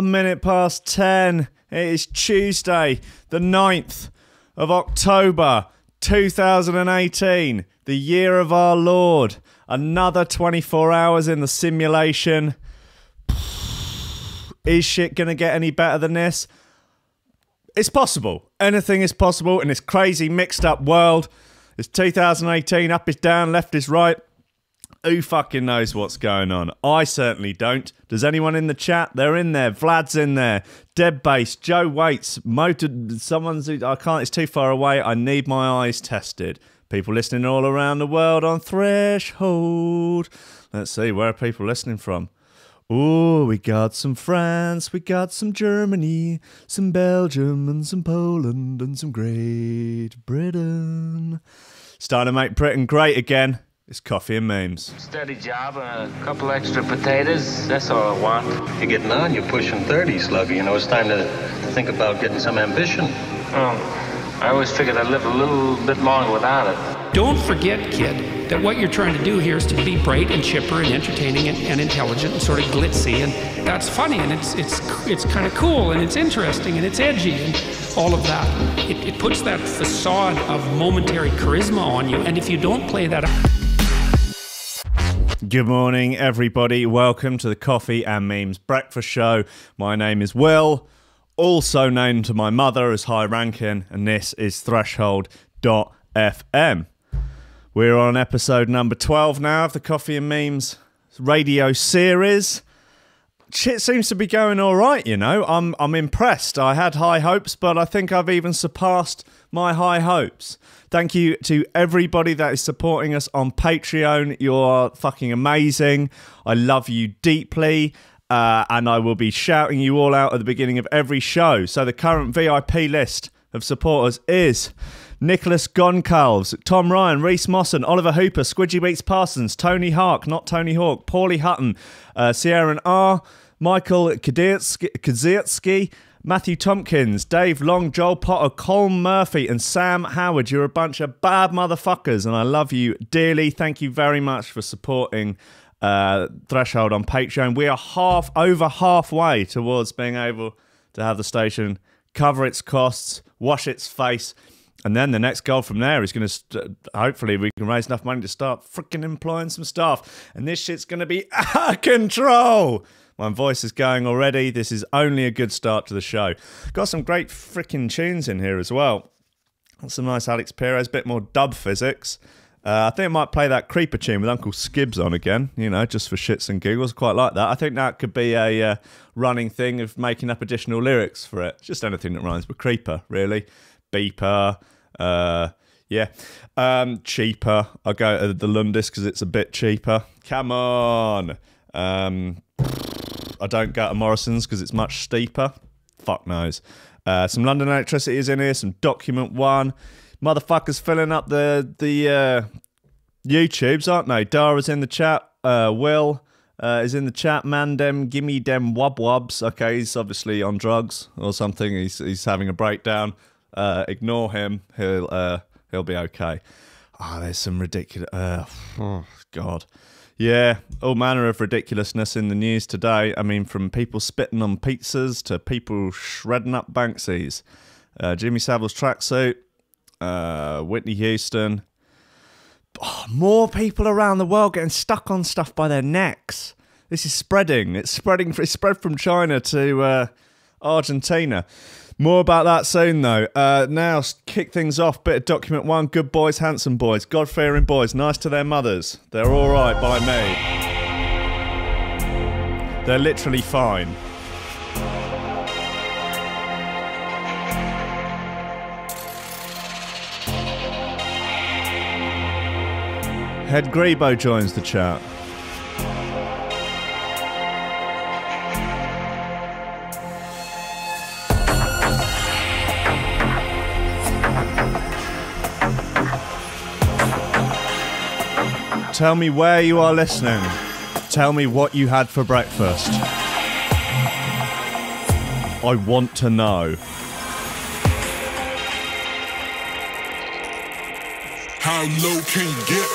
1 minute past 10. It is Tuesday, the 9th of October, 2018, the year of our Lord. Another 24 hours in the simulation. Is shit going to get any better than this? It's possible. Anything is possible in this crazy mixed up world. It's 2018, up is down, left is right. Who fucking knows what's going on? I certainly don't. Does anyone in the chat? They're in there. Vlad's in there. Deb Base, Joe Waits, someone's... I can't, it's too far away. I need my eyes tested. People listening all around the world on Threshold. Let's see, where are people listening from? Oh, we got some France, we got some Germany, some Belgium and some Poland and some Great Britain. Starting to make Britain great again. It's coffee and memes. Steady job and a couple extra potatoes. That's all I want. You're getting on. You're pushing 30, Slugger. You know, it's time to think about getting some ambition. Oh, I always figured I'd live a little bit longer without it. Don't forget, kid, that what you're trying to do here is to be bright and chipper and entertaining and intelligent and sort of glitzy, and that's funny, and it's kind of cool, and it's interesting, and it's edgy, and all of that. It puts that facade of momentary charisma on you, and if you don't play that... Good morning, everybody. Welcome to the Coffee and Memes Breakfast Show. My name is Will, also known to my mother as High Rankin, and this is Threshold.fm. We're on episode number 12 now of the Coffee and Memes radio series. Shit seems to be going all right, you know. I'm impressed. I had high hopes, but I think I've even surpassed my high hopes. Thank you to everybody that is supporting us on Patreon. You're fucking amazing. I love you deeply. And I will be shouting you all out at the beginning of every show. So the current VIP list of supporters is Nicholas Goncalves, Tom Ryan, Reece Mosson, Oliver Hooper, Squidgy Beats Parsons, Tony Hark, not Tony Hawk, Pauly Hutton, Ciarán R, Michael Kedzierski, Matthew Tomkins, Dave Long, Joel Potter, Colm Murphy, and Sam Howard. You're a bunch of bad motherfuckers, and I love you dearly. Thank you very much for supporting Threshold on Patreon. We are over halfway towards being able to have the station cover its costs, wash its face, and then the next goal from there is going to, hopefully we can raise enough money to start freaking employing some staff. And this shit's going to be out of control. My voice is going already. This is only a good start to the show. Got some great freaking tunes in here as well. Some nice Alex Perez, bit more dub physics. I think I might play that Creeper tune with Uncle Skibbs on again, you know, just for shits and giggles. Quite like that. I think that could be a running thing of making up additional lyrics for it. Just anything that rhymes with Creeper, really. Beeper, yeah. Cheaper. I'll go to the Lundis because it's a bit cheaper. Come on. I don't go to Morrison's because it's much steeper. Fuck knows. Some London Electricity is in here. Some Document One. Motherfuckers filling up the YouTubes, aren't they? Dara's in the chat. Will is in the chat. Man, dem, gimme dem wub-wubs. Okay, he's obviously on drugs or something. He's having a breakdown. Ignore him. He'll be okay. Oh, there's some ridiculous... oh, God. Yeah, all manner of ridiculousness in the news today. I mean, from people spitting on pizzas to people shredding up Banksies. Jimmy Savile's tracksuit. Whitney Houston. Oh, more people around the world getting stuck on stuff by their necks. This is spreading. It's spread from China to Argentina. More about that soon, though. Now, kick things off. Bit of Document One. Good boys, handsome boys, God-fearing boys, nice to their mothers. They're all right by me. They're literally fine. Head Grebo joins the chat. Tell me where you are listening. Tell me what you had for breakfast. I want to know. How low can you get?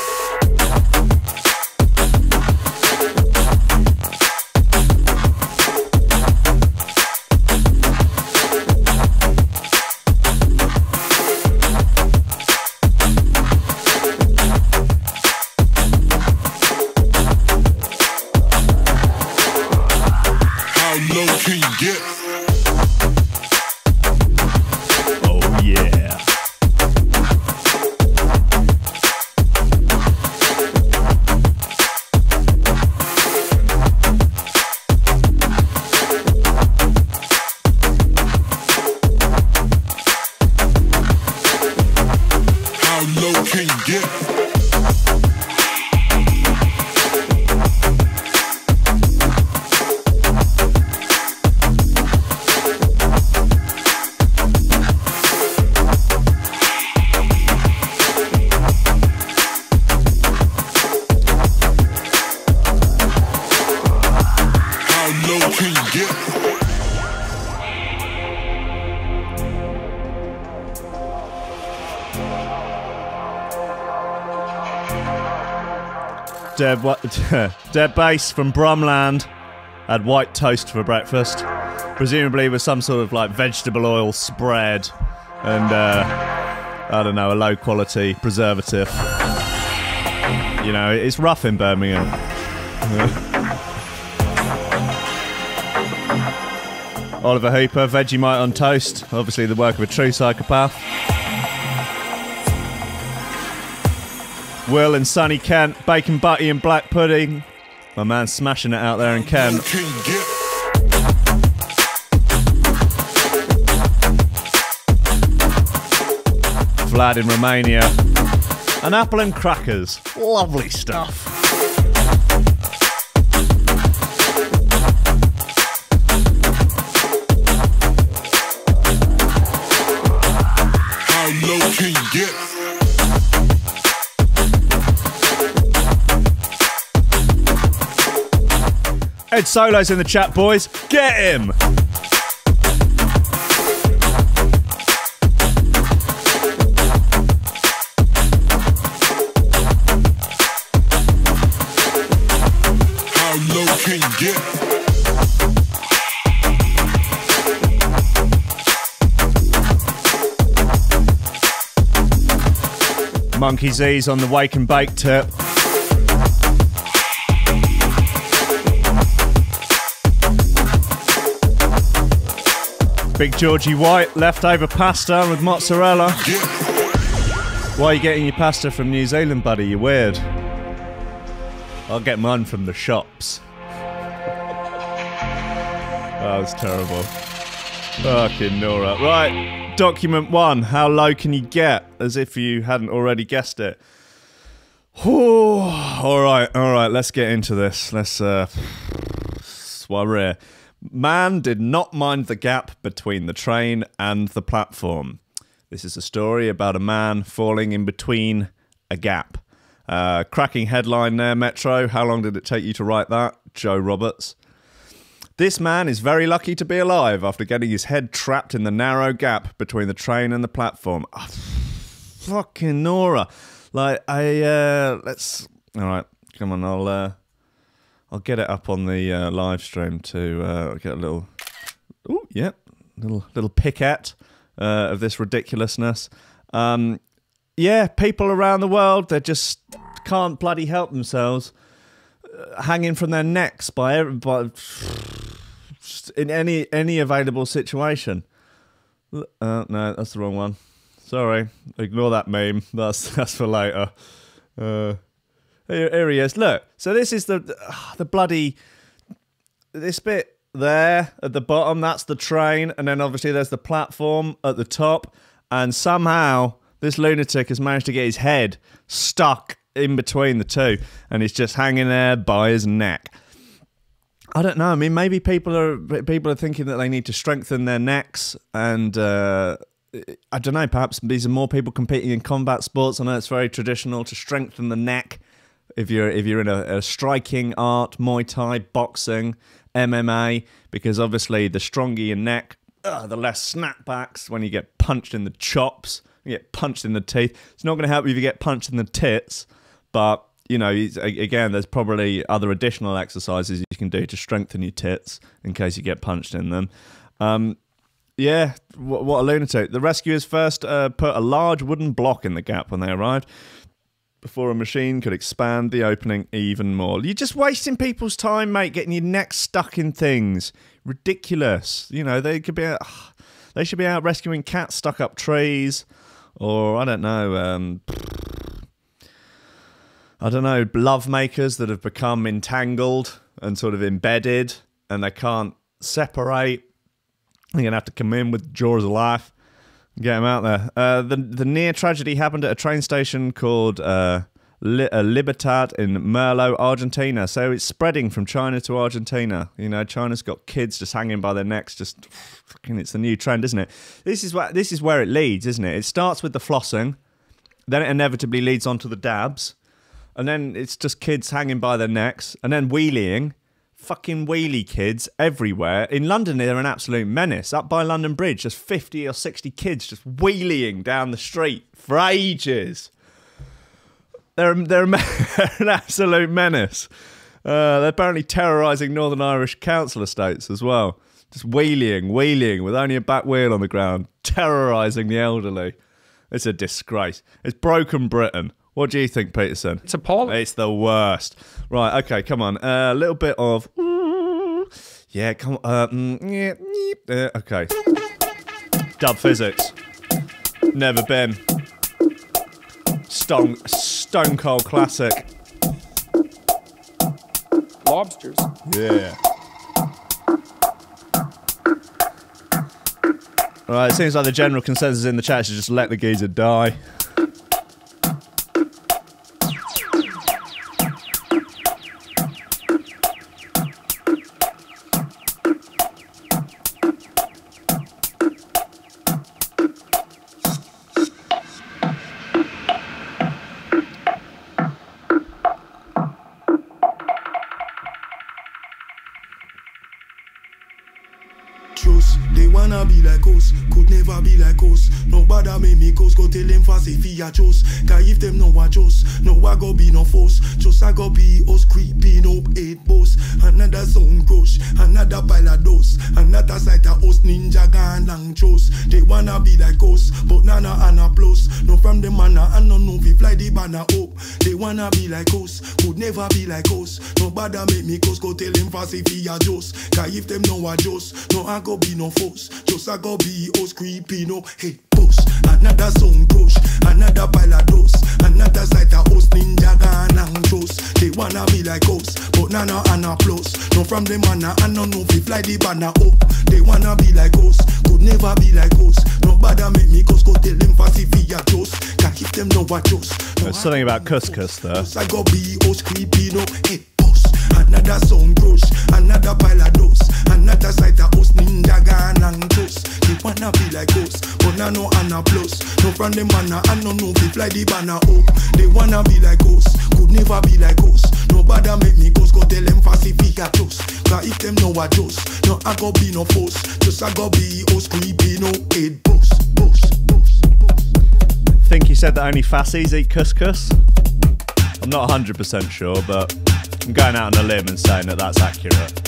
How low can you get? Dead Bass from Brumland had white toast for breakfast, presumably with some sort of like vegetable oil spread and I don't know, a low quality preservative. You know, it's rough in Birmingham. Oliver Hooper, Vegemite on toast, obviously the work of a true psychopath. Will and Sonny Kent, bacon butty and black pudding. My man's smashing it out there in Kent. Vlad in Romania. An apple and crackers. Lovely stuff. How low can you get? Ed Solo's in the chat, boys. Get him! How low can you get? Monkey Z's on the wake and bake tip. Big Georgie White, leftover pasta with mozzarella. Why are you getting your pasta from New Zealand, buddy? You're weird. I'll get mine from the shops. That was terrible. Fucking Nora. Right, document 1. How low can you get? As if you hadn't already guessed it. Alright, let's get into this. Let's, soiree. Man did not mind the gap between the train and the platform. This is a story about a man falling in between a gap. Cracking headline there, Metro. How long did it take you to write that? Joe Roberts. This man is very lucky to be alive after getting his head trapped in the narrow gap between the train and the platform. Oh, fucking Nora. Like, let's... Alright, come on, I'll get it up on the live stream to get a little... Ooh, yep, little picket of this ridiculousness. Yeah, people around the world, they just can't bloody help themselves hanging from their necks by in any available situation. No, that's the wrong one. Sorry, ignore that meme. That's for later. Here he is. Look, so this is the bloody... This bit there at the bottom, that's the train, and then obviously there's the platform at the top, and somehow this lunatic has managed to get his head stuck in between the two, and he's just hanging there by his neck. I don't know. I mean, maybe people are thinking that they need to strengthen their necks, and I don't know. Perhaps these are more people competing in combat sports. I know it's very traditional to strengthen the neck. If you're in a striking art, Muay Thai, boxing, MMA, because obviously the stronger your neck, the less snapbacks when you get punched in the chops, you get punched in the teeth. It's not going to help you if you get punched in the tits, but, you know, again, there's probably other additional exercises you can do to strengthen your tits in case you get punched in them. Yeah, what a lunatic. The rescuers first put a large wooden block in the gap when they arrived, before a machine could expand the opening even more. You're just wasting people's time, mate, getting your neck stuck in things. Ridiculous. You know, they should be out rescuing cats stuck up trees, or I don't know, love makers that have become entangled and sort of embedded, and they can't separate. You're going to have to come in with jaws of life. Get him out there. The near tragedy happened at a train station called Libertad in Merlo, Argentina. So it's spreading from China to Argentina. You know, China's got kids just hanging by their necks. Just fucking, it's the new trend, isn't it? This is where it leads, isn't it? It starts with the flossing, then it inevitably leads on to the dabs, and then it's just kids hanging by their necks, and then wheeling. Fucking wheelie kids everywhere. In London, they're an absolute menace. Up by London Bridge, just 50 or 60 kids just wheeling down the street for ages. They're an absolute menace. They're apparently terrorising Northern Irish council estates as well. Just wheeling with only a back wheel on the ground, terrorising the elderly. It's a disgrace. It's broken Britain. What do you think, Peterson? It's appalling. It's the worst. Right, okay, come on. A little bit of... Yeah, come on. Okay. Dub physics. Never been. Stone cold classic. Lobsters. Yeah. Right, it seems like the general consensus in the chat is just let the geezer die. They wanna be like us, could never be like us. Nobody make me cause, go tell them fast if he a chose. Cause if them no a chose, no I go be no force. Just I go be us creeping up 8 boss. Another sound crush, another pile of dust. Another sight of us ninja gun long chose. They wanna be like us, but nana and a plus. No from the manna and no know we fly the banner up. They wanna be like us, could never be like us. Nobody make me cause, go tell them fast if he a just. Cause if them no a just, no I go be no force. Just I go be us creeping up 8 boss. Another sound crush, another pile of dust. Another sight of us ninja gun long chose. They wanna be like us, but nana and a plus. No from the manna and no know we fly the banner up. They wanna be like us, could never be like us. Nobody make me cause, go tell them fast if he a just. Can't keep them no a just. There's something about couscous there. I go be us creeping up 8 boss. Another sound crush, another pile of dust. Another sight of us ninja gun and toast. They wanna be like us, but now no and a plus. No from the manna and no know we fly the banner up. They wanna be like us, could never be like us. Nobody make me cause, go tell them fast if he a just. Cause if them no a just, no I go be no force. Just I go be us creeping up 8 boss. Think you said that only fassies eat couscous? I'm not 100% sure, but I'm going out on a limb and saying that that's accurate.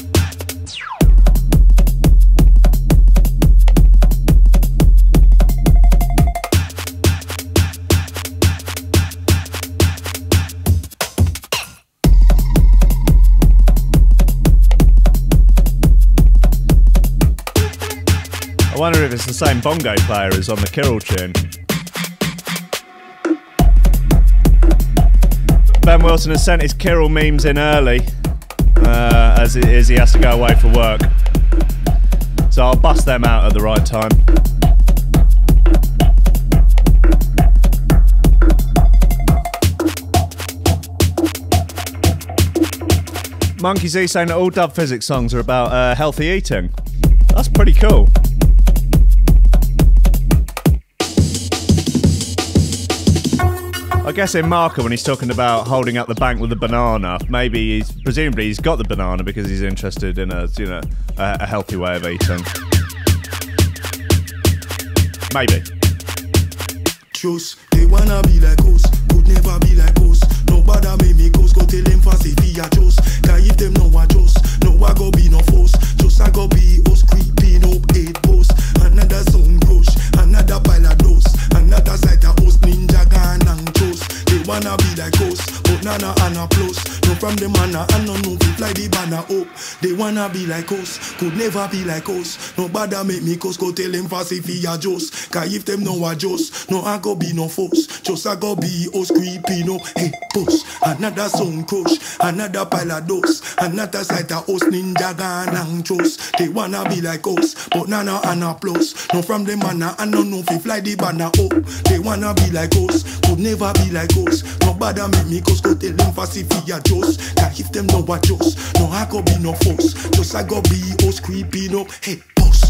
I wonder if it's the same bongo player as on the Kirill tune. Ben Wilson has sent his Kirill memes in early, as he has to go away for work. So I'll bust them out at the right time. Monkey Z saying that all dub physics songs are about healthy eating. That's pretty cool. I guess in Marker, when he's talking about holding up the bank with a banana, maybe presumably he's got the banana because he's interested in a healthy way of eating. Maybe. Just they wanna be like us, could never be like us. Nobody make me cause, go tell them fast if he a just. Cause if them no a just, no I go be no force. Just I go be us creeping up 8 boss. Another sound crush, another pile of dust. Another sight of us ninja gun and toast. They wanna wanna be like us, but nana and a plus. No from the manna and no we fly the banner up. They wanna be like us, could never be like us. No bother make me cause go tell them fast if he adjust. Cause if them no adjust, no I go be no force. Just I go be us creepy no. Hey push, another song crush, another pile of dust, another sight of us ninja gun and trust. They wanna be like us, but nana and a plus. No from the manna and no we fly the banner up. They wanna be like us, could never be like us. No bother make me cause go tell them fast if he adjust. Cause if them no adjust, no I go be no force. Just I go be us creepy no. Hey boss.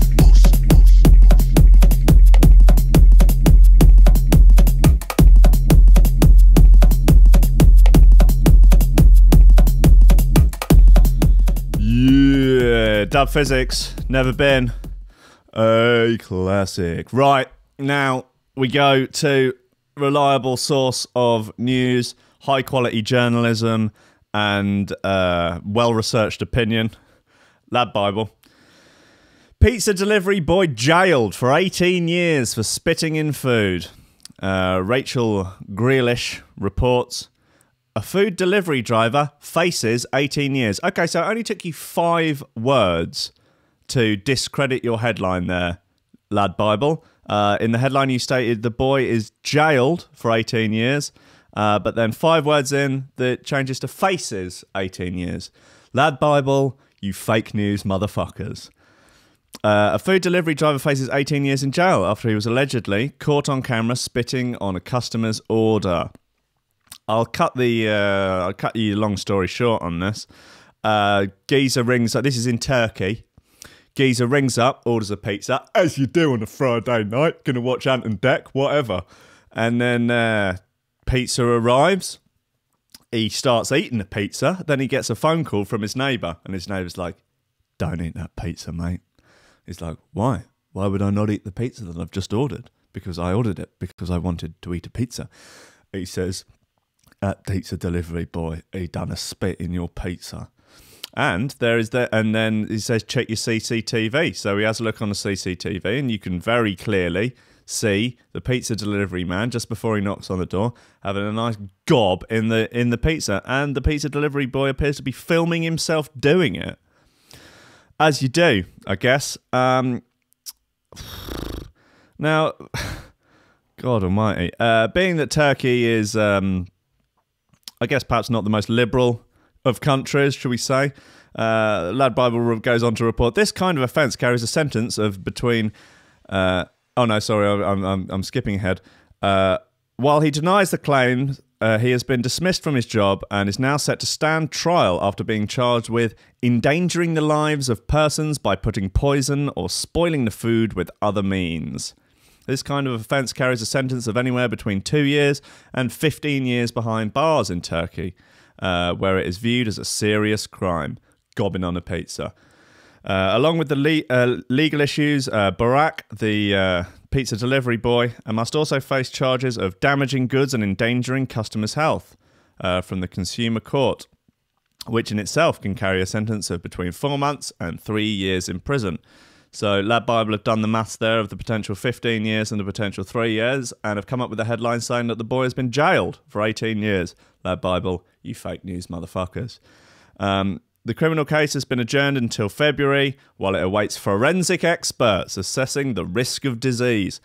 Yeah, Dub Physics, never been a classic. Right, now we go to reliable source of news, high quality journalism, and well-researched opinion. Lad Bible. Pizza delivery boy jailed for 18 years for spitting in food. Rachel Grealish reports, a food delivery driver faces 18 years. Okay, so it only took you 5 words to discredit your headline there, Lad Bible. In the headline you stated the boy is jailed for 18 years. But then 5 words in, that changes to faces 18 years. Lad Bible, you fake news motherfuckers. A food delivery driver faces 18 years in jail after he was allegedly caught on camera spitting on a customer's order. I'll cut you long story short on this. Geezer rings up. This is in Turkey. Geezer rings up, orders a pizza, as you do on a Friday night. Gonna watch Ant and Dec, whatever. And then pizza arrives. He starts eating the pizza. Then he gets a phone call from his neighbour. And his neighbour's like, don't eat that pizza, mate. He's like, why? Why would I not eat the pizza that I've just ordered? Because I ordered it because I wanted to eat a pizza. He says, that pizza delivery boy, he done a spit in your pizza. And and then he says, check your CCTV. So he has a look on the CCTV and you can very clearly see the pizza delivery man just before he knocks on the door having a nice gob in the pizza, and the pizza delivery boy appears to be filming himself doing it, as you do, I guess. Now, God almighty, being that Turkey is, I guess perhaps not the most liberal of countries, shall we say, Lad Bible goes on to report this kind of offence carries a sentence of between oh no, sorry, I'm skipping ahead. While he denies the claim, he has been dismissed from his job and is now set to stand trial after being charged with endangering the lives of persons by putting poison or spoiling the food with other means. This kind of offence carries a sentence of anywhere between 2 years and 15 years behind bars in Turkey, where it is viewed as a serious crime, gobbing on a pizza. Along with the legal issues, Barak, the pizza delivery boy, must also face charges of damaging goods and endangering customers' health from the Consumer Court, which in itself can carry a sentence of between 4 months and 3 years in prison. So Lad Bible have done the maths there of the potential 15 years and the potential 3 years, and have come up with a headline saying that the boy has been jailed for 18 years. Lad Bible, you fake news motherfuckers. The criminal case has been adjourned until February while it awaits forensic experts assessing the risk of disease.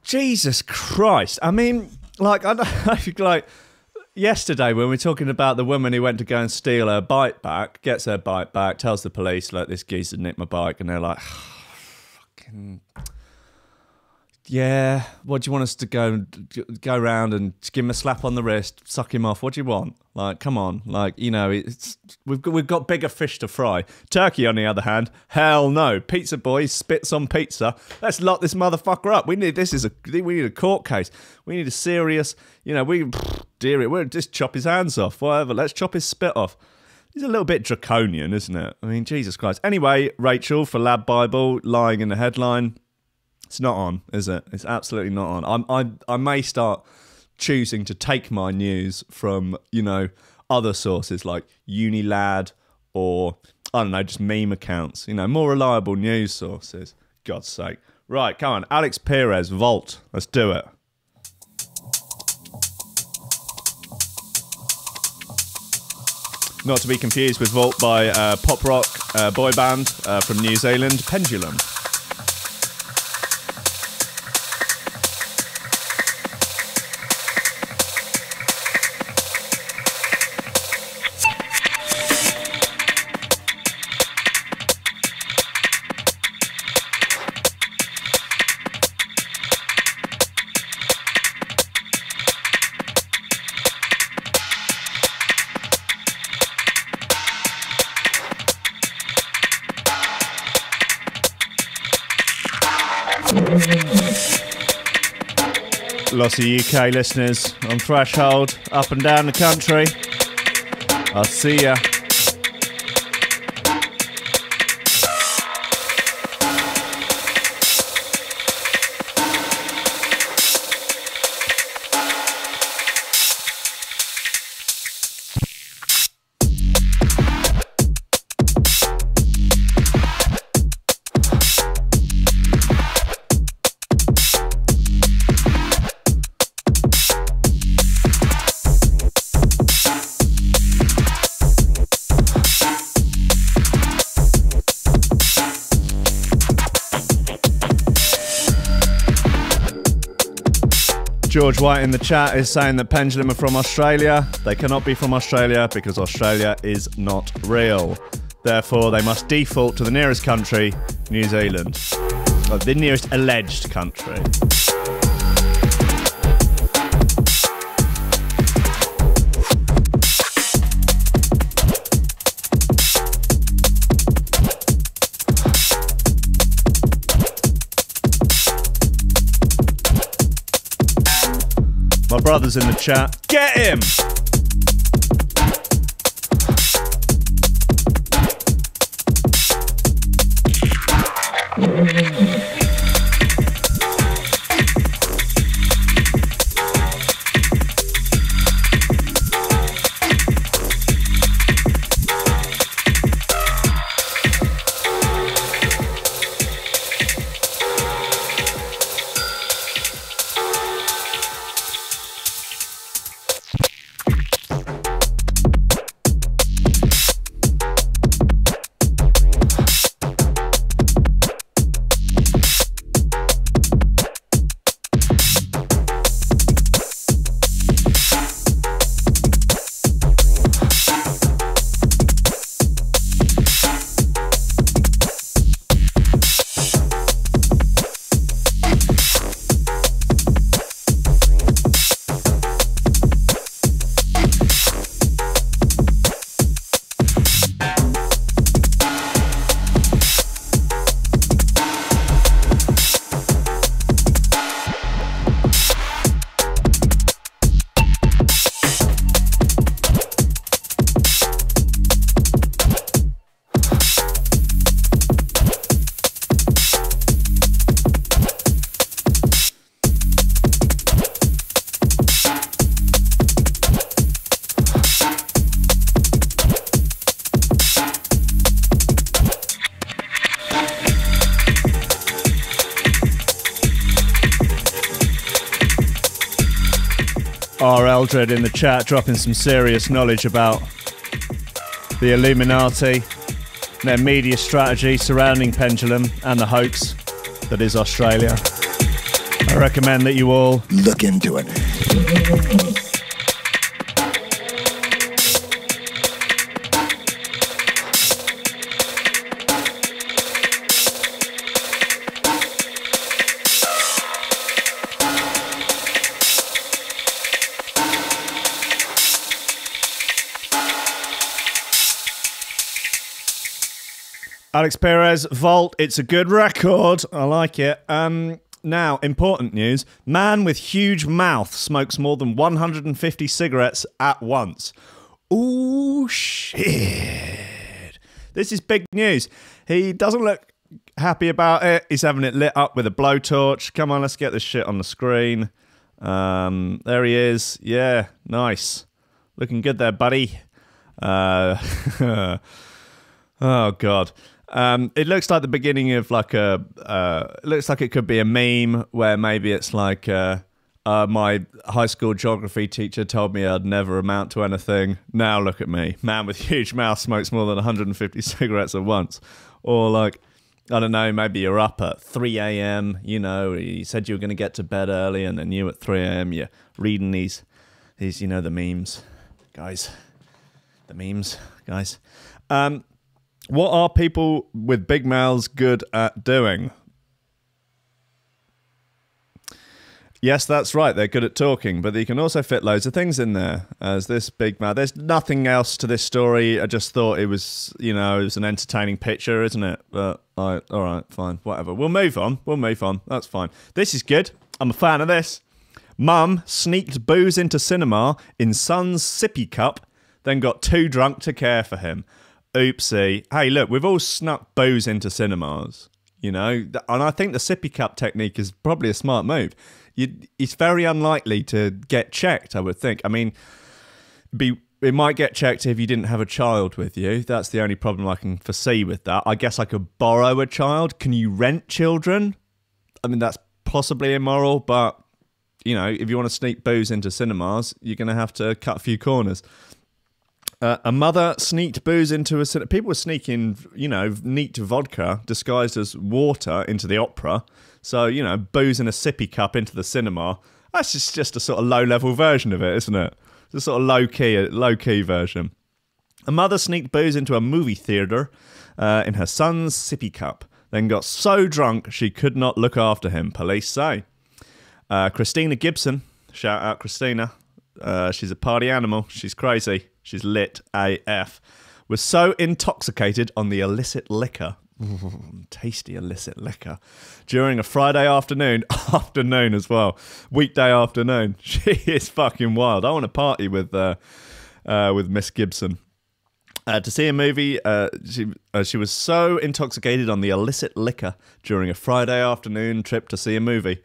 Jesus Christ. I mean, like, I don't, like, yesterday when we were talking about the woman who went to go and steal her bike back, gets her bike back, tells the police, like, this geezer nicked my bike, and they're like, fucking... Yeah, what do you want us to go around and give him a slap on the wrist, suck him off? What do you want? Like, come on, like, you know, we've got bigger fish to fry. Turkey, on the other hand, hell no. Pizza boy spits on pizza. Let's lock this motherfucker up. We need a court case. We need a serious, you know, we'll just chop his hands off, whatever. Let's chop his spit off. He's a little bit draconian, isn't it? I mean, Jesus Christ. Anyway, Rachel for Lad Bible lying in the headline. It's not on, is it? It's absolutely not on. I may start choosing to take my news from, you know, other sources like Unilad or, I don't know, just meme accounts. You know, more reliable news sources. God's sake. Right, come on. Alex Perez, Vault. Let's do it. Not to be confused with Vault by pop rock boy band from New Zealand, Pendulum. Lots of UK listeners on Threshold, up and down the country. I'll see ya. George White in the chat is saying that Pendulum are from Australia. They cannot be from Australia because Australia is not real. Therefore, they must default to the nearest country, New Zealand. Well, the nearest alleged country. My brother's in the chat. Get him! R. Eldred in the chat dropping some serious knowledge about the Illuminati, their media strategy surrounding Pendulum and the hoax that is Australia. I recommend that you all look into it. Alex Perez, Vault, it's a good record. I like it. Now, important news. Man with huge mouth smokes more than 150 cigarettes at once. Ooh, shit. This is big news. He doesn't look happy about it. He's having it lit up with a blowtorch. Come on, let's get this shit on the screen. There he is. Yeah, nice. Looking good there, buddy. Oh, God. It looks like the beginning of like it looks like it could be a meme where maybe it's like, My high school geography teacher told me I'd never amount to anything. Now look at me. Man with huge mouth smokes more than 150 cigarettes at once. Or like, I don't know, maybe you're up at 3 a.m., you know, you said you were going to get to bed early, and then you at 3 a.m., you're reading these, you know, the memes. Guys. The memes, guys. What are people with big mouths good at doing? Yes, that's right. They're good at talking, but you can also fit loads of things in there as this big mouth. There's nothing else to this story. I just thought it was, you know, it was an entertaining picture, isn't it? But, all right, fine, whatever. We'll move on. That's fine. This is good. I'm a fan of this. Mum sneaked booze into cinema in son's sippy cup, then got too drunk to care for him. Oopsie. Hey, look, we've all snuck booze into cinemas, you know, and I think the sippy cup technique is probably a smart move. It's very unlikely to get checked, I would think. I mean, it might get checked if you didn't have a child with you. That's the only problem I can foresee with that. I guess I could borrow a child. Can you rent children? I mean, that's possibly immoral, but, you know, if you want to sneak booze into cinemas, you're going to have to cut a few corners. A mother sneaked booze into a cinema. People were sneaking, you know, neat vodka disguised as water into the opera. So, you know, booze in a sippy cup into the cinema. That's just a sort of low-level version of it, isn't it? It's a sort of low-key version. A mother sneaked booze into a movie theatre in her son's sippy cup, then got so drunk she could not look after him, police say. Christina Gibson, shout out Christina. She's a party animal. She's crazy. She's lit AF. Was so intoxicated on the illicit liquor. Tasty illicit liquor. During a Friday afternoon as well. Weekday afternoon. She is fucking wild. I want to party with Miss Gibson. To see a movie, she was so intoxicated on the illicit liquor during a Friday afternoon trip to see a movie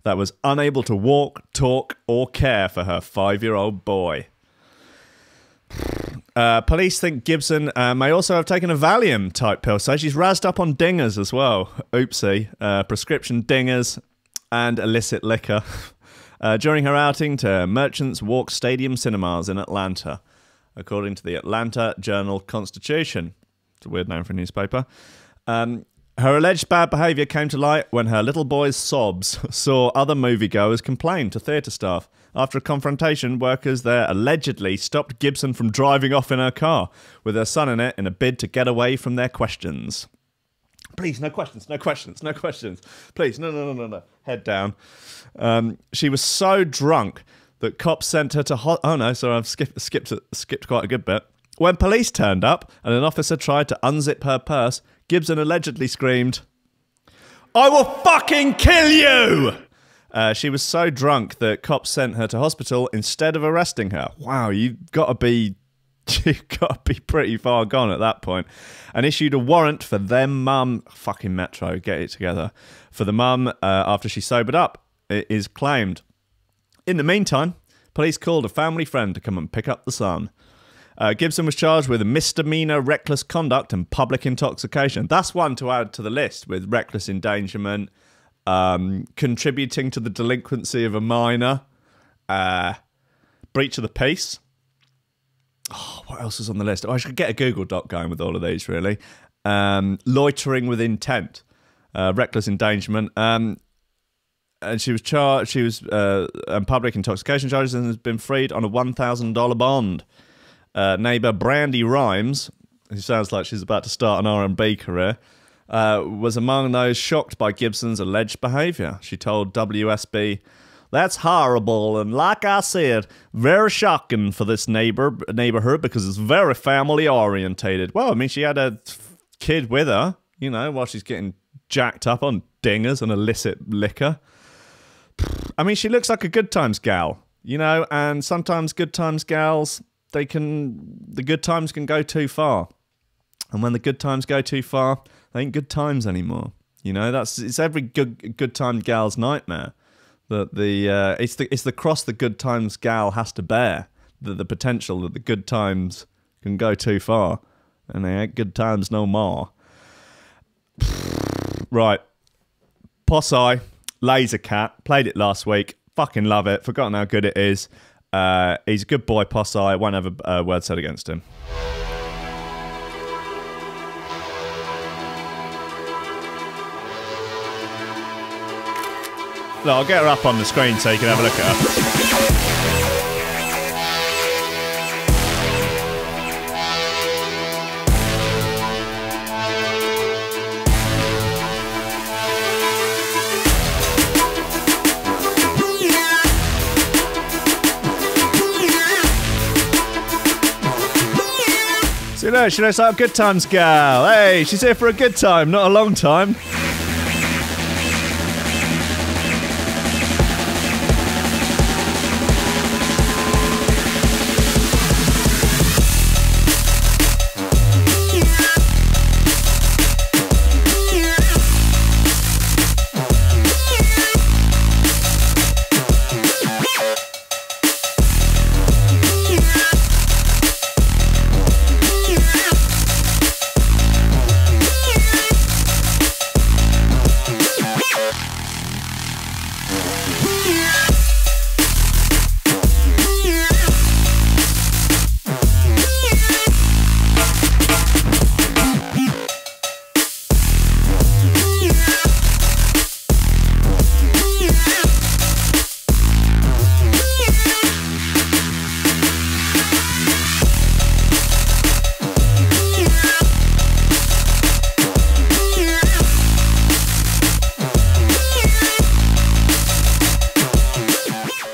that was unable to walk, talk, or care for her 5-year-old boy. Police think Gibson may also have taken a Valium-type pill, so she's razzed up on dingers as well. Oopsie. Prescription dingers and illicit liquor. During her outing to Merchants Walk Stadium Cinemas in Atlanta, according to the Atlanta Journal-Constitution. It's a weird name for a newspaper. Her alleged bad behaviour came to light when her little boy's sobs saw other moviegoers complain to theatre staff. After a confrontation, workers there allegedly stopped Gibson from driving off in her car with her son in it in a bid to get away from their questions. Please, no questions. Please, no. Head down. She was so drunk that cops sent her to... Oh, no, sorry, I've skipped quite a good bit. When police turned up and an officer tried to unzip her purse, Gibson allegedly screamed, "I will fucking kill you!" She was so drunk that cops sent her to hospital instead of arresting her. Wow, you've got to be pretty far gone at that point. And issued a warrant for them mum, fucking Metro, get it together, for the mum after she sobered up, it is claimed. In the meantime, police called a family friend to come and pick up the son. Gibson was charged with a misdemeanor reckless conduct and public intoxication. That's one to add to the list, with reckless endangerment, contributing to the delinquency of a minor, breach of the peace. Oh, what else is on the list? Oh, I should get a Google Doc going with all of these, really. Loitering with intent, reckless endangerment. And she was charged. She was public intoxication charges and has been freed on a $1,000 bond. Neighbour Brandy Rhymes, who sounds like she's about to start an R&B career, was among those shocked by Gibson's alleged behaviour. She told WSB, "That's horrible, and like I said, very shocking for this neighbourhood because it's very family-orientated." Well, I mean, she had a kid with her, you know, while she's getting jacked up on dingers and illicit liquor. I mean, she looks like a good times gal, you know, and sometimes good times gals... the good times can go too far. And when the good times go too far, they ain't good times anymore. You know, it's every good time gal's nightmare. That it's the cross the good times gal has to bear. The potential that the good times can go too far. And they ain't good times no more. Right. Posse, Laser Cat, played it last week. Fucking love it. Forgotten how good it is. He's a good boy, Posse. Won't have a word said against him. Look, I'll get her up on the screen so you can have a look at her. See, look, she looks like a good times gal. Hey, she's here for a good time, not a long time.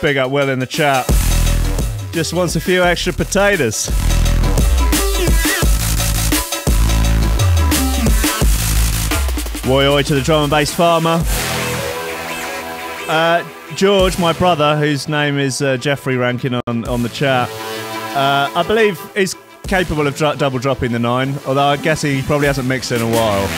Big up Will in the chat. Just wants a few extra potatoes. Oi oi to the drum and bass farmer. George, my brother, whose name is Jeffrey Rankin on the chat, I believe is capable of double dropping the 9, although I guess he probably hasn't mixed in a while.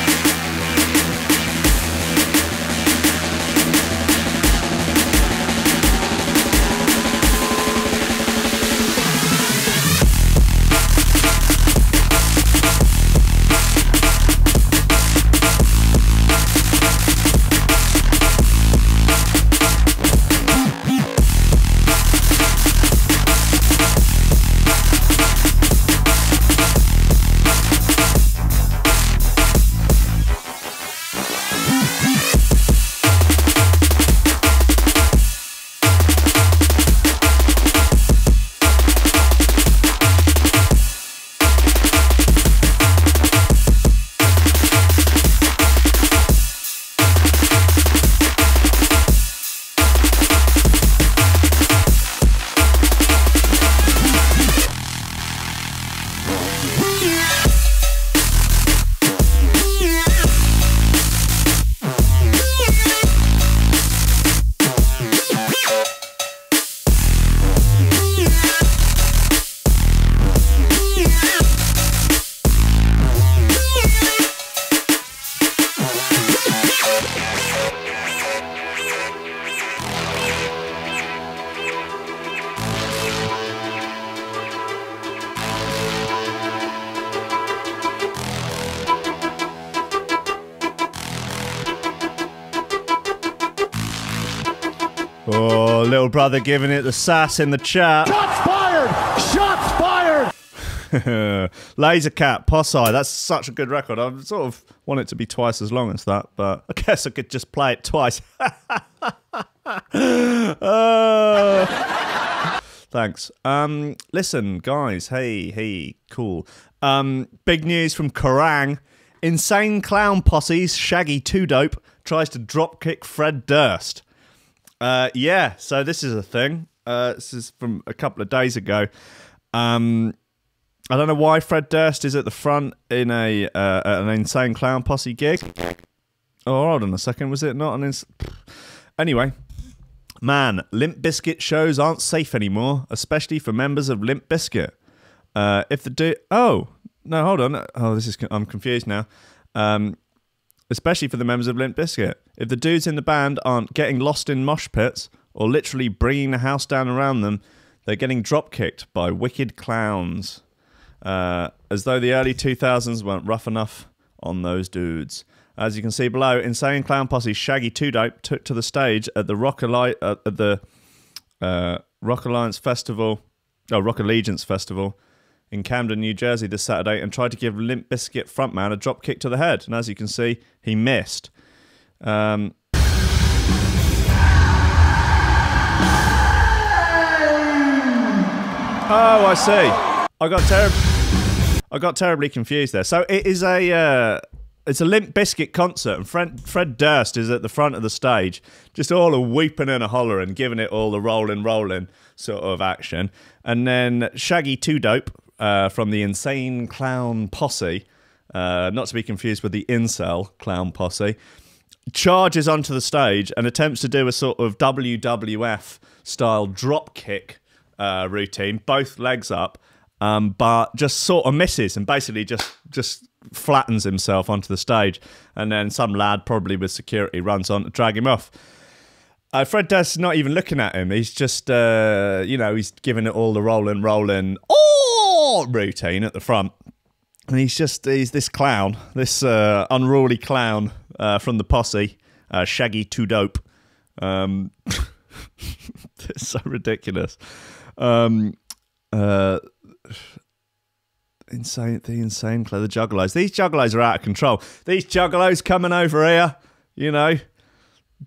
Oh, little brother giving it the sass in the chat. Shots fired! Shots fired! Laser Cat, Posse. That's such a good record. I sort of want it to be twice as long as that, but I guess I could just play it twice. Thanks. Listen, guys. Hey, cool. Big news from Kerrang! Insane Clown Posse's Shaggy 2 Dope tries to dropkick Fred Durst. Yeah, so this is a thing. This is from a couple of days ago. I don't know why Fred Durst is at the front in an Insane Clown Posse gig. Oh, hold on a second. Was it not an... Anyway. Man, Limp Bizkit shows aren't safe anymore, especially for members of Limp Bizkit. If the dude... Oh, no, hold on. Oh, this is... I'm confused now. Especially for the members of Limp Bizkit. If the dudes in the band aren't getting lost in mosh pits or literally bringing the house down around them, they're getting drop-kicked by wicked clowns. As though the early 2000s weren't rough enough on those dudes. As you can see below, Insane Clown Posse's Shaggy 2 Dope took to the stage at the Rock Allegiance Festival in Camden, New Jersey this Saturday, and tried to give Limp Bizkit frontman a drop kick to the head. And as you can see, he missed. Oh, I see. I got terribly confused there. So it is it's a Limp Bizkit concert, and Fred Durst is at the front of the stage, just all a whooping and a hollering, giving it all the rolling sort of action. And then Shaggy 2 Dope from the Insane Clown Posse, not to be confused with the Incel Clown Posse, charges onto the stage and attempts to do a sort of WWF-style drop kick routine, both legs up, but just sort of misses and basically just flattens himself onto the stage, and then some lad, probably with security, runs on to drag him off. Fred Durst is not even looking at him. He's just, he's giving it all the rolling routine at the front. And he's this clown, this unruly clown from the posse, Shaggy 2 Dope. It's so ridiculous. The insane club, the juggalos. These juggalos are out of control. These juggalos coming over here,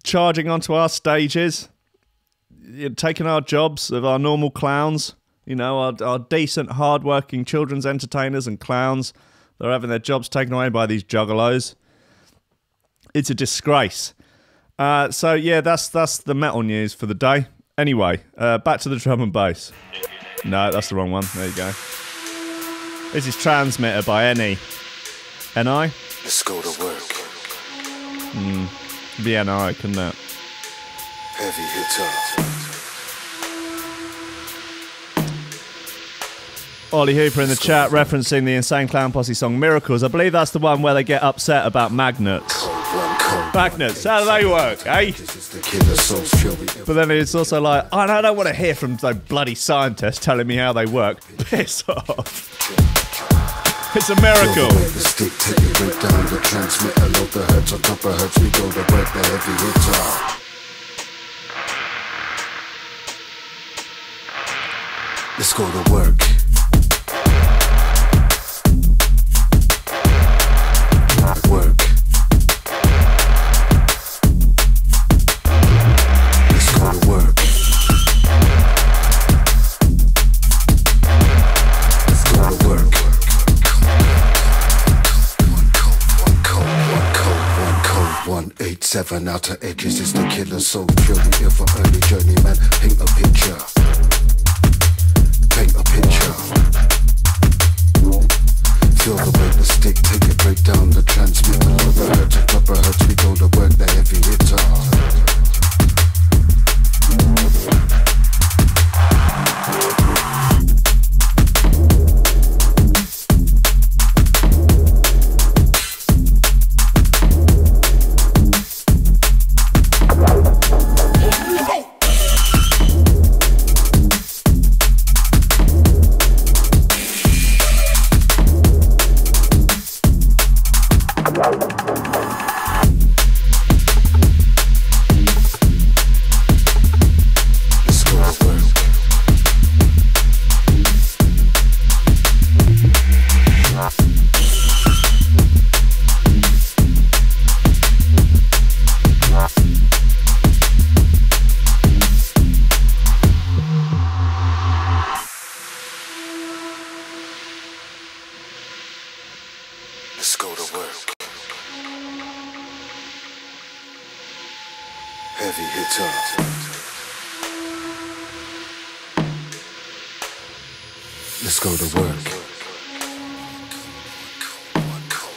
charging onto our stages, taking our jobs of our normal clowns, our decent, hard-working children's entertainers and clowns. They're having their jobs taken away by these juggalos. It's a disgrace. So yeah, that's the metal news for the day. Anyway, back to the drum and bass. No, that's the wrong one. There you go. This is Transmitter by NI. Let's go to work. Be NI, couldn't it? Heavy hitter. Ollie Hooper in the chat referencing the Insane Clown Posse song Miracles. I believe that's the one where they get upset about magnets. Magnets, how do they work, eh? But then it's also like, oh, no, I don't want to hear from those bloody scientists telling me how they work. Piss off. It's a miracle. The stick, take it right down the transmitter, load the hertz on top of hertz, we go to break the heavy hitter. Let's go to work. Work. Let's go to work. Let's go to work. 187 outer edges is the killer soul fury of an early journeyman. Paint a picture. Paint a picture. Feel the weight the stick, take it break down the transmitter. Low the hertz, on top of hertz, we go to work the heavy hitter. Let's go to work. One cold,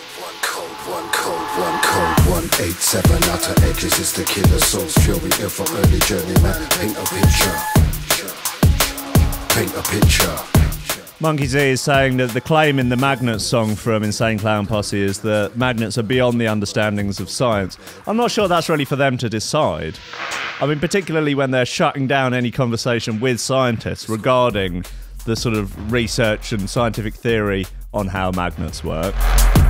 187 outer edges is the killer soul's fury of an early journeyman. Paint a picture. Paint a picture. Monkey Z is saying that the claim in the Magnets song from Insane Clown Posse is that magnets are beyond the understandings of science. I'm not sure that's really for them to decide. I mean, particularly when they're shutting down any conversation with scientists regarding the sort of research and scientific theory on how magnets work.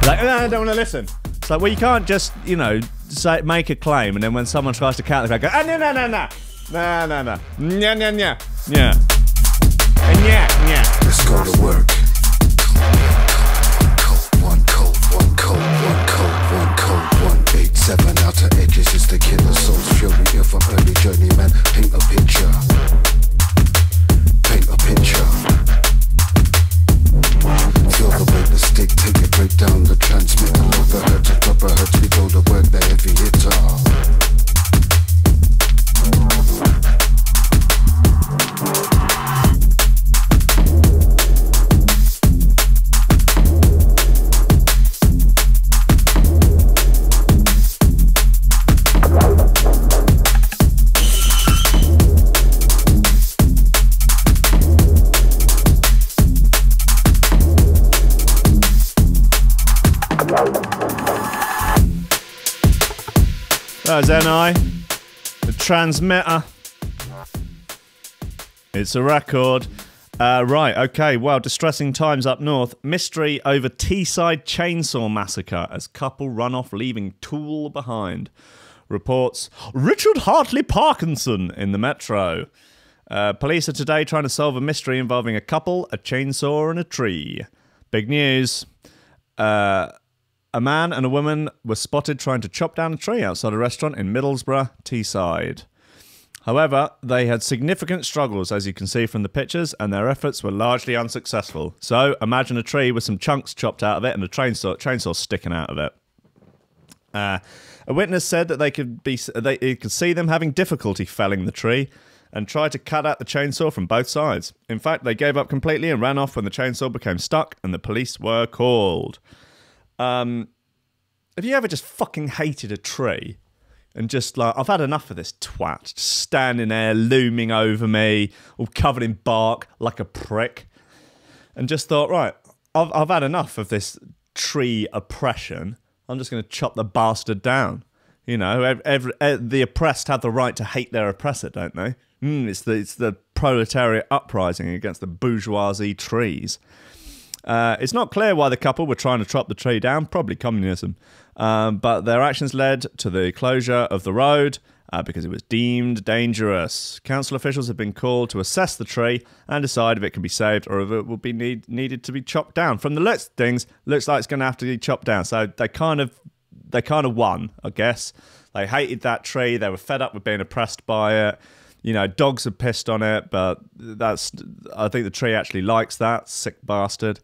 Like, no, I don't want to listen. It's like, well, you can't just, make a claim and then when someone tries to counter, go, no. Nah. Nya. And yeah. Let's go to work. Code 187. Outer edges is the killer soul's fury. If an early journeyman, paint a picture. Feel the weight, the stick, take it, break down the transmitter. Love the hurt to proper hurts. We go to work, the heavy hitter. That was NI, the transmitter. It's a record. Right, okay, well, distressing times up north. Mystery over Teesside chainsaw massacre as couple run off leaving tool behind. Reports Richard Hartley Parkinson in the Metro. Police are today trying to solve a mystery involving a couple, a chainsaw and a tree. Big news. A man and a woman were spotted trying to chop down a tree outside a restaurant in Middlesbrough, Teesside. However, they had significant struggles, as you can see from the pictures, and their efforts were largely unsuccessful. So, imagine a tree with some chunks chopped out of it and a chainsaw sticking out of it. A witness said that they could see them having difficulty felling the tree and tried to cut out the chainsaw from both sides. In fact, they gave up completely and ran off when the chainsaw became stuck and the police were called. Have you ever just fucking hated a tree and just like, I've had enough of this twat, just standing there looming over me, all covered in bark like a prick, and just thought, right, I've had enough of this tree oppression. I'm just going to chop the bastard down. You know, the oppressed have the right to hate their oppressor, don't they? It's the proletariat uprising against the bourgeoisie trees. It's not clear why the couple were trying to chop the tree down, probably communism, but their actions led to the closure of the road because it was deemed dangerous. Council officials have been called to assess the tree and decide if it can be saved or if it will be needed to be chopped down. From the looks of things, looks like it's going to have to be chopped down. So they kind of won, I guess. They hated that tree. They were fed up with being oppressed by it. You know, dogs are pissed on it, but I think the tree actually likes that, sick bastard.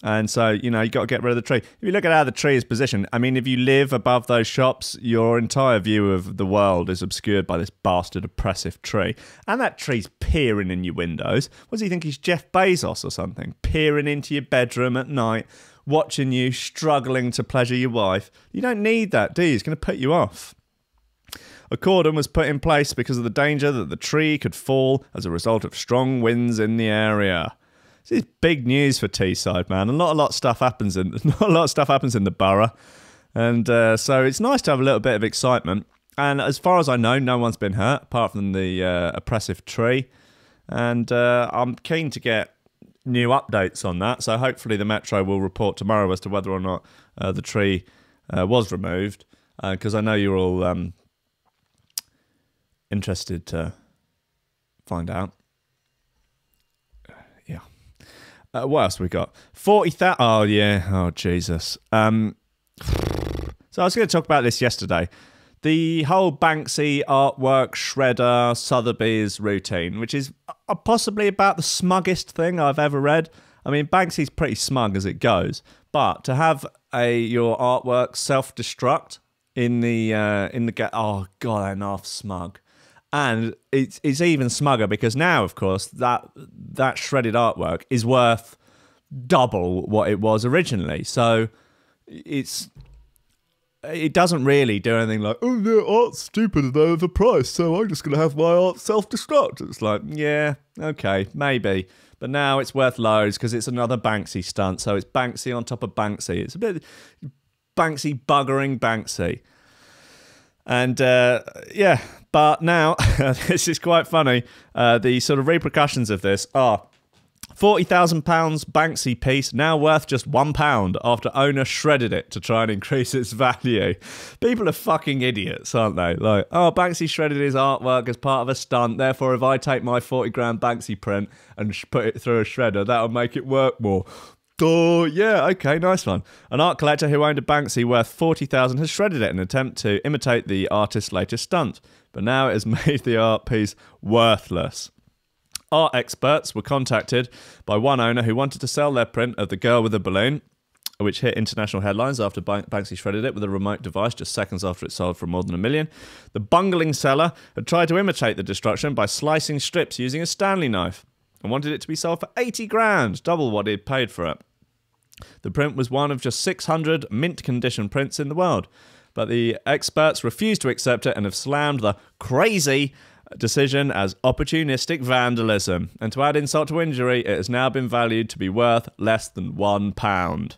And so, you know, you got to get rid of the tree. If you look at how the tree is positioned, I mean, if you live above those shops, your entire view of the world is obscured by this bastard oppressive tree. And that tree's peering in your windows. What does he think, he's Jeff Bezos or something? Peering into your bedroom at night, watching you, struggling to pleasure your wife. You don't need that, do you? It's going to put you off. A cordon was put in place because of the danger that the tree could fall as a result of strong winds in the area. This is big news for Teesside, man. And not a lot of stuff happens in the borough, and so it's nice to have a little bit of excitement. And as far as I know, no one's been hurt apart from the oppressive tree. And I'm keen to get new updates on that. So hopefully the Metro will report tomorrow as to whether or not the tree was removed, because I know you're all interested to find out. Yeah. What else we got? 40,000. Oh, yeah. Oh, Jesus. So I was going to talk about this yesterday. The whole Banksy artwork shredder Sotheby's routine, which is possibly about the smuggest thing I've ever read. I mean, Banksy's pretty smug as it goes, but to have your artwork self-destruct in the oh god, I'm half smug. And it's even smugger because now, of course, that shredded artwork is worth double what it was originally. So it doesn't really do anything like, oh, their art's stupid and they're overpriced, so I'm just going to have my art self-destruct. It's like, yeah, okay, maybe. But now it's worth loads because it's another Banksy stunt. So it's Banksy on top of Banksy. It's a bit Banksy buggering Banksy. And yeah, but now, this is quite funny, the sort of repercussions of this are £40,000 Banksy piece now worth just £1 after owner shredded it to try and increase its value. People are fucking idiots, aren't they? Like, oh, Banksy shredded his artwork as part of a stunt, therefore if I take my 40 grand Banksy print and put it through a shredder, that'll make it work more. Oh, yeah, okay, nice one. An art collector who owned a Banksy worth $40,000 has shredded it in an attempt to imitate the artist's latest stunt, but now it has made the art piece worthless. Art experts were contacted by one owner who wanted to sell their print of The Girl with a Balloon, which hit international headlines after Banksy shredded it with a remote device just seconds after it sold for more than $1 million. The bungling seller had tried to imitate the destruction by slicing strips using a Stanley knife and wanted it to be sold for 80 grand, double what he had paid for it. The print was one of just 600 mint condition prints in the world, but the experts refused to accept it and have slammed the crazy decision as opportunistic vandalism. And to add insult to injury, it has now been valued to be worth less than £1.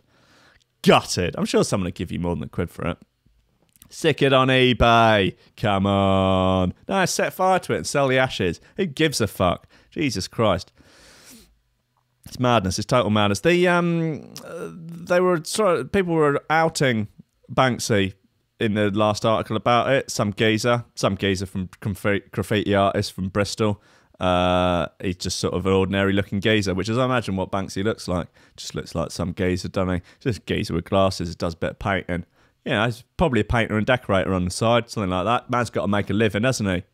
Gutted. I'm sure someone would give you more than £1 for it. Stick it on eBay. Come on. No, set fire to it and sell the ashes. Who gives a fuck? Jesus Christ. It's madness. It's total madness. People were outing Banksy in the last article about it. Some geezer from graffiti artist from Bristol. He's just sort of an ordinary looking geezer, which is, I imagine, what Banksy looks like. Just looks like some geezer, doesn't he? Just a geezer with glasses, does a bit of painting. You know, he's probably a painter and decorator on the side, something like that. Man's got to make a living, hasn't he?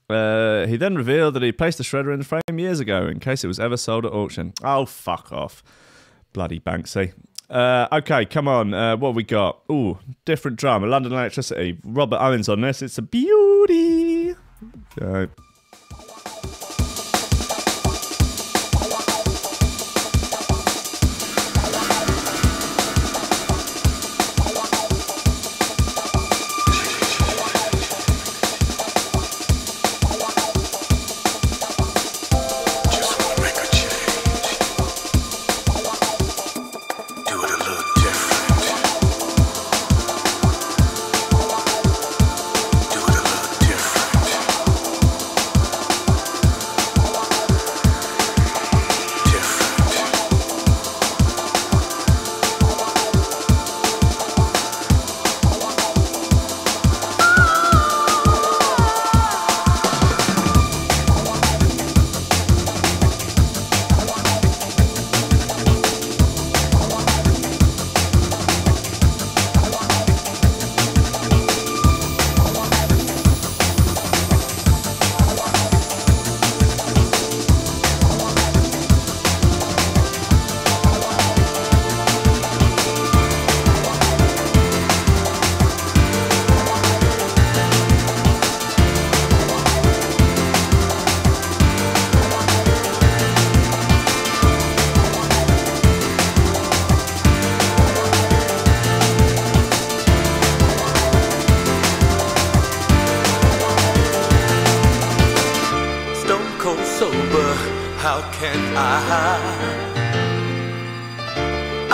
He then revealed that he placed the shredder in the frame years ago in case it was ever sold at auction. Oh, fuck off. Bloody Banksy. Okay, come on. What have we got? Ooh, different drama. London Electricity. Robert Owens on this. It's a beauty. Okay.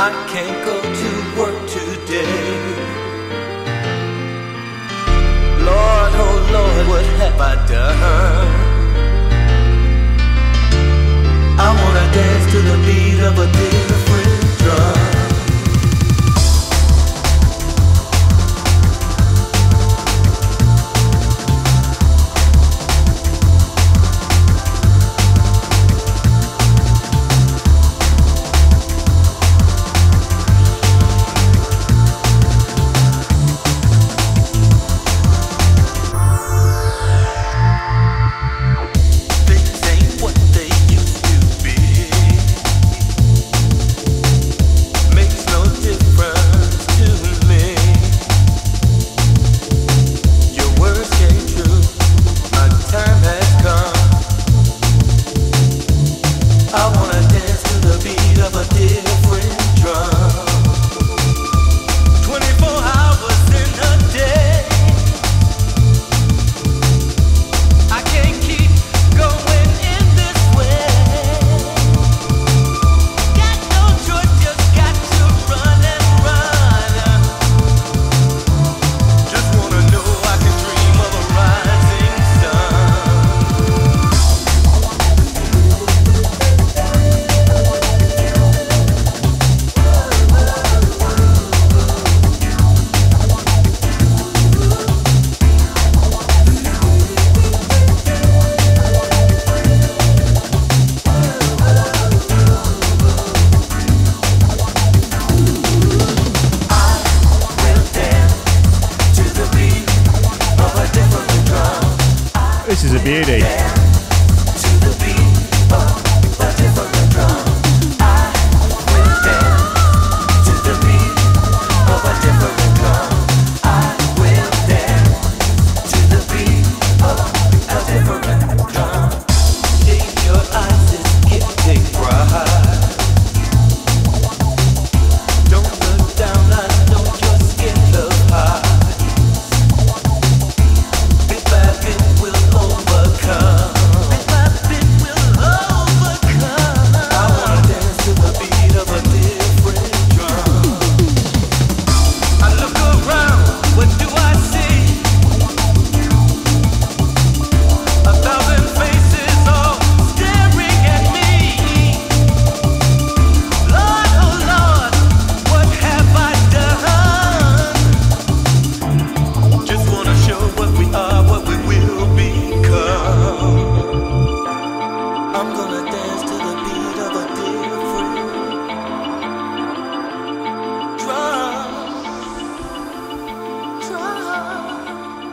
I can't go to work today. Lord, oh Lord, what have I done? I wanna dance to the beat of a different drum. beauty.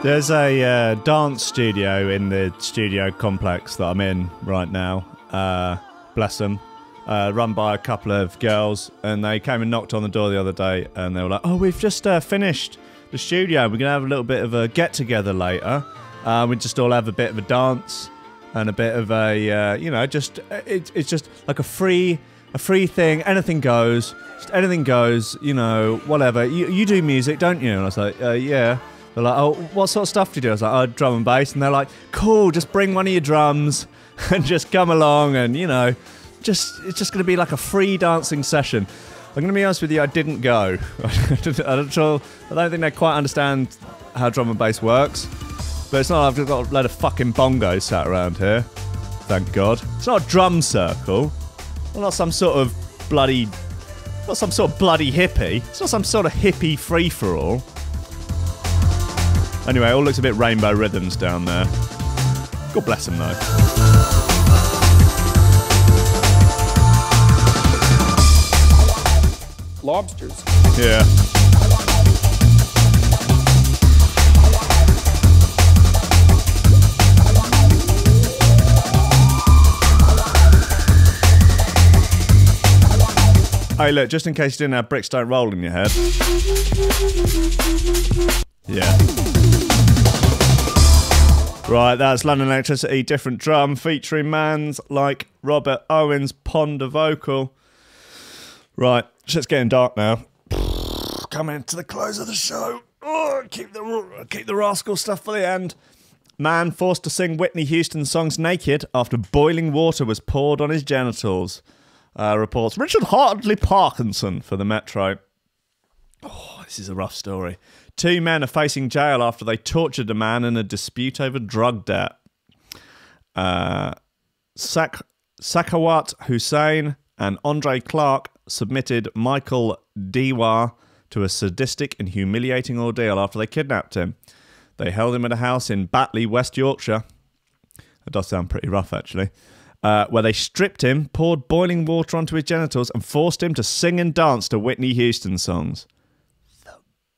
There's a dance studio in the studio complex that I'm in right now. Bless them. Run by a couple of girls, and they came and knocked on the door the other day, and they were like, "Oh, we've just finished the studio. We're gonna have a little bit of a get together later. We just all have a bit of a dance and a bit of a, you know, just it's just like a free thing. Anything goes. Just anything goes. You know, whatever. You do music, don't you?" And I was like, "Yeah." They're like, "Oh, what sort of stuff do you do?" I was like, "Oh, drum and bass." And they're like, "Cool, just bring one of your drums and just come along and, you know, it's just going to be like a free dancing session." I'm going to be honest with you, I didn't go. I don't think they quite understand how drum and bass works. But it's not like I've got a load of fucking bongos sat around here. Thank God. It's not a drum circle. I'm not some sort of bloody... Not some sort of bloody hippie. It's not some sort of hippie free-for-all. Anyway, it all looks a bit Rainbow Rhythms down there. God bless them, though. Lobsters. Yeah. Hey, look, just in case you didn't have bricks don't roll in your head. Yeah. Right, that's London Electricity, Different Drum, featuring mans like Robert Owens, Ponder Vocal. Right, shit's getting dark now. Coming to the close of the show. Oh, keep the rascal stuff for the end. Man forced to sing Whitney Houston songs naked after boiling water was poured on his genitals. Reports Richard Hartley Parkinson for the Metro. Oh, this is a rough story. 2 men are facing jail after they tortured a man in a dispute over drug debt. Sakawat Hussein and Andre Clark submitted Michael Dewar to a sadistic and humiliating ordeal after they kidnapped him. They held him at a house in Batley, West Yorkshire. That does sound pretty rough, actually. Where they stripped him, poured boiling water onto his genitals, and forced him to sing and dance to Whitney Houston songs.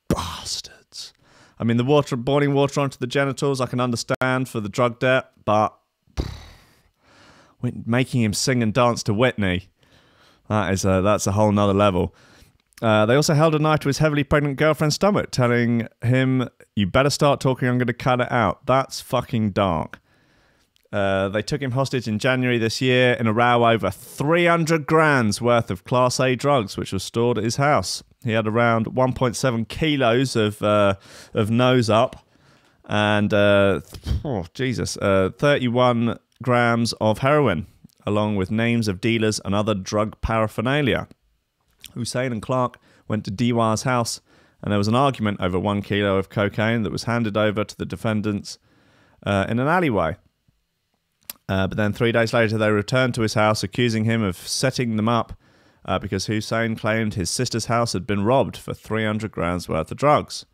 Bastards. I mean, the boiling water onto the genitals I can understand for the drug debt, but making him sing and dance to Whitney, that's a whole nother level. They also held a knife to his heavily pregnant girlfriend's stomach, telling him, "You better start talking, I'm going to cut it out." That's fucking dark. They took him hostage in January this year in a row over 300 grand's worth of Class A drugs, which was stored at his house. He had around 1.7 kilos of nose up and 31 grams of heroin, along with names of dealers and other drug paraphernalia. Hussein and Clark went to Dewar's house, and there was an argument over 1 kilo of cocaine that was handed over to the defendants in an alleyway. But then 3 days later, they returned to his house, accusing him of setting them up because Hussein claimed his sister's house had been robbed for 300 grams worth of drugs.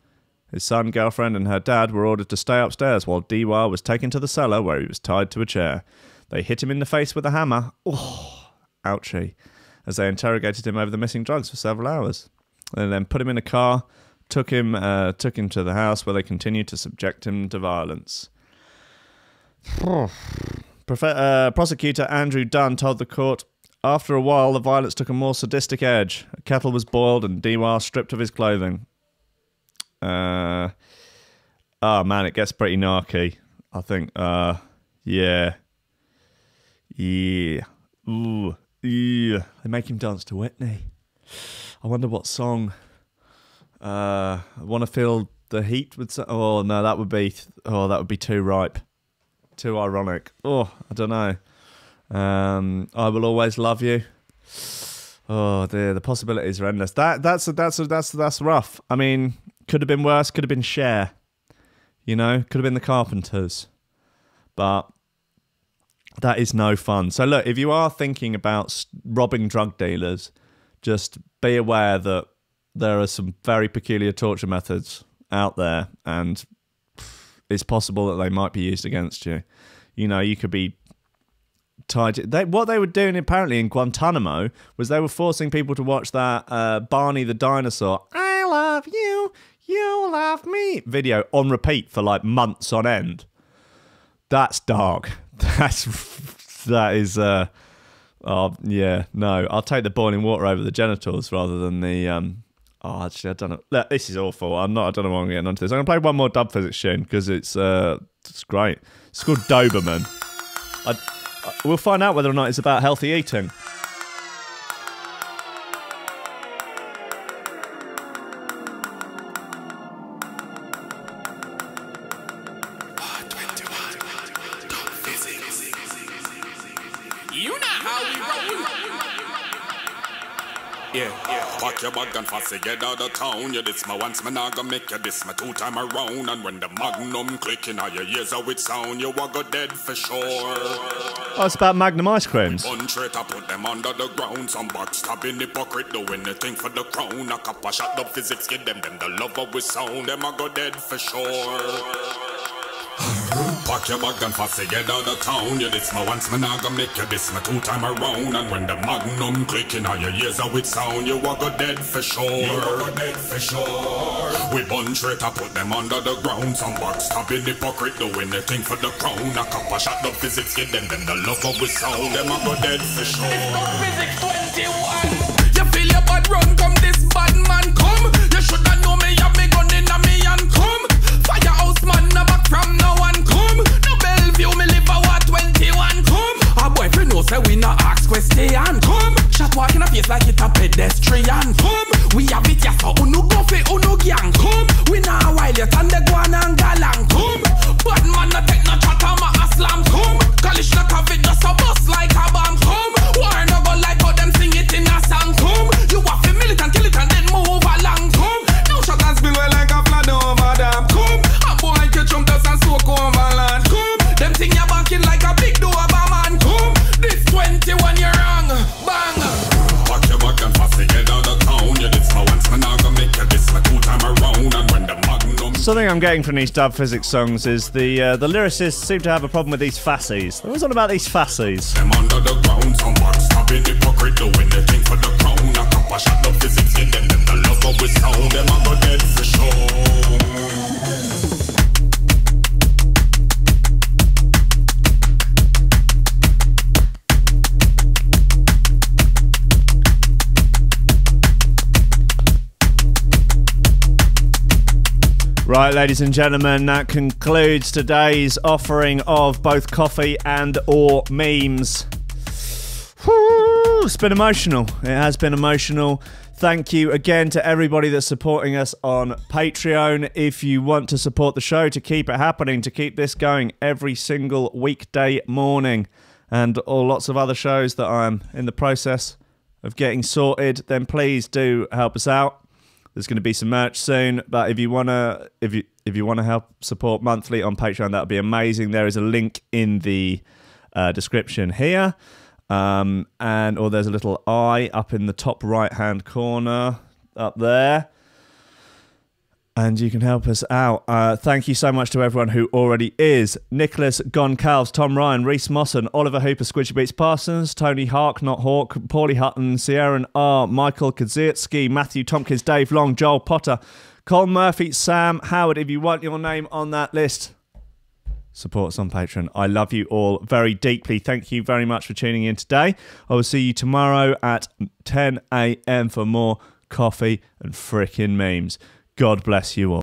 His son, girlfriend, and her dad were ordered to stay upstairs while Dewar was taken to the cellar where he was tied to a chair. They hit him in the face with a hammer. Oh, ouchie. As they interrogated him over the missing drugs for several hours. They then put him in a car, took him to the house where they continued to subject him to violence. Prosecutor Andrew Dunn told the court, after a while, the violence took a more sadistic edge. A kettle was boiled and Diwar stripped of his clothing. Oh, man, it gets pretty narky, I think. Yeah. Ooh. Yeah. They make him dance to Whitney. I wonder what song. I want to feel the heat with. Oh no, that would be too ripe, too ironic. Oh, I don't know. I will always love you. Oh dear, the possibilities are endless. That's rough. I mean, could have been worse. Could have been Cher. You know, could have been the Carpenters. But that is no fun. So look, if you are thinking about robbing drug dealers, just be aware that there are some very peculiar torture methods out there, and it's possible that they might be used against you. You know, you could be tied. What they were doing apparently in Guantanamo was they were forcing people to watch that Barney the Dinosaur, I love you, you love me video on repeat for like months on end. That's dark. That is. Oh yeah, no. I'll take the boiling water over the genitals rather than the. Oh, actually, I don't know. Look, this is awful. I don't know why I'm getting onto this. I'm gonna play one more dub physics tune because it's great. It's called Doberman. We'll find out whether or not it's about healthy eating. Pack your bag and fast get out of town. You this my once, man, I gonna make you this my 2 time around. And when the Magnum clicking all your ears out with sound, you will go dead for sure. Oh, it's about Magnum ice creams. One straight, I put them under the ground. Some backstabbing hypocrite doing anything for the crown. A couple shot up physics, give them the love with sound. Them I go dead for sure. Pack your bag and fast get out of town. You this my once, man, I gonna make you this my 2 time around. And when the Magnum clicking all your ears out with sound, you will go dead for sure. You will go dead for sure. We bun straight, I put them under the ground. Some backstabbing hypocrite doing anything for the crown. A couple shot up physics, give them the love with sound. Them I go dead for sure. Physics 21. You feel your bad run, come this bad man come. You shoulda know me, have me gun in a me and come. Firehouse man, no back from no one come. No Bellevue, me live a what 21 come. Our boyfriend knows that we not ask question come. Shot walk in a face like it a pedestrian come. We have it yes so unu go fi unu gang come. We not while yet and the guan and galang come. But man no take no chat on my aslam come. Kalish not have it just a bust like a bomb come. War no go like how them sing it in a song come. You have to militant kill it and then move along come. No shot and spill well like a flood over them come. A boy catch jump dust and soak over land come. Them thing you barking like a big Doberman come. This 21 you're wrong, bang. Pack your bag and fast get out of town. You this my once, man, I gonna make you this my 2 time around. And when the Magnum. Something I'm getting from these dub physics songs is the lyricists seem to have a problem with these fassies. What was on about these fassies? Them under the ground, some backstabbing hypocrite doing anything for the crown. A couple shot of physics, give them the love with sound. Them I go dead for sure. Right, ladies and gentlemen, that concludes today's offering of both coffee and or memes. Woo, it's been emotional. It has been emotional. Thank you again to everybody that's supporting us on Patreon. If you want to support the show to keep it happening, to keep this going every single weekday morning, and lots of other shows that I'm in the process of getting sorted, then please do help us out. There's going to be some merch soon, but if you wanna help support monthly on Patreon, that would be amazing. There is a link in the description here, or there's a little eye up in the top right-hand corner up there, and you can help us out. Thank you so much to everyone who already is. Nicholas Goncalves, Tom Ryan, Reece Mosson, Oliver Hooper, Squidgy Beats Parsons, Tony Hark, not Hawk, Pauly Hutton, Ciarán R, Michael Kedzierski, Matthew Tomkins, Dave Long, Joel Potter, Colm Murphy, Sam Howard. If you want your name on that list, support us on Patreon. I love you all very deeply. Thank you very much for tuning in today. I will see you tomorrow at 10 a.m. for more coffee and frickin' memes. God bless you all.